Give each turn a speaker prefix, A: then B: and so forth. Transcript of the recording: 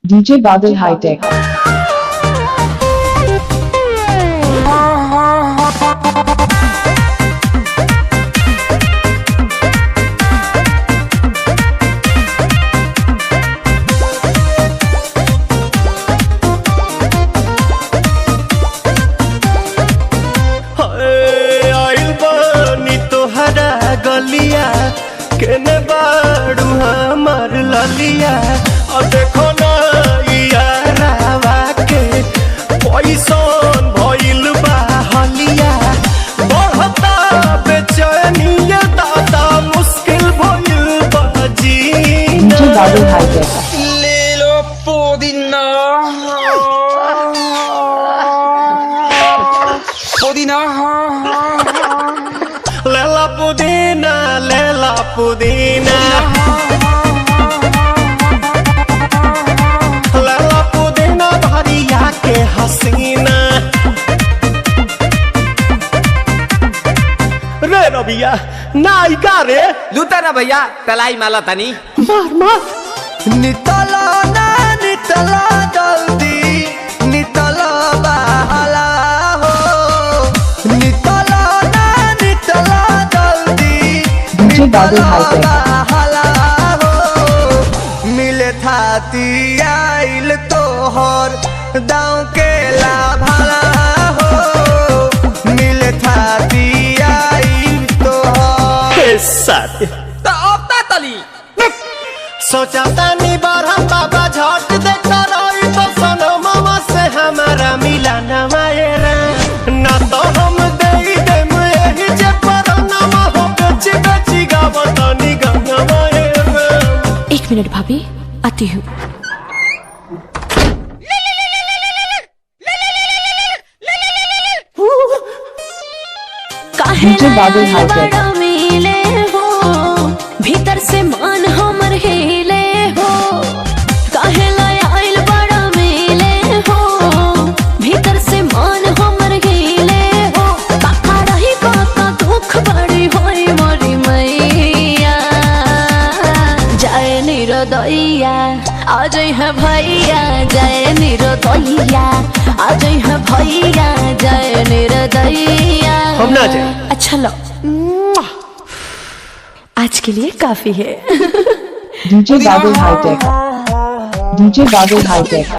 A: DJ Badal High Tech.
B: गलिया केने बाड़ू हमार ललिया और देखो ना यारावा के पैसन भइल बा हलिया बढ़ता बेचैनिया दादा मुश्किल भइल बा जीना।
A: DJ Badal High Tech.
C: ले लो पुदीना पुदीना
B: लेला पुदीना लेला पुदीना लेला पुदीना भरिया के हसीना। रे रबिया नायिका रे
C: लूटा ना भैया तलाई माला तनी
B: मार मार नितला ना नितला जल्दी नितला बहला हो नितला ना नितला जल्दी
A: DJ Badal High Tech.
B: बहला हो मिले थाती आइल तोहर दाँव के लाभला हो मिले थाती आइल तोहर साथी
C: तो अब ता तली
B: सोचा तानी बारहम बाबा झट देखता रही तो सनो मामा से हमारा मिला न मायरा ना तो हम दे देम यही जे पर नामा हो बेची बेची गावतानी गंगा मायरा।
D: 1 मिनट भाभी आती हूँ।
A: DJ Badal High Tech.
D: मिले हो भीतर से मान हमर हिले हो काहे लायल बड़ा मिले हो भीतर से मान हमर हिले हो काका रही काका दुख बड़ी होई मोरी मैया जाए निरोदैया आज है भैया जाए निरोदैया आज है भैया जाए निरोदैया।
B: हम ना जाए।
D: अच्छा लो आज के लिए काफी है।
A: DJ Badal High Tech. DJ Badal High Tech.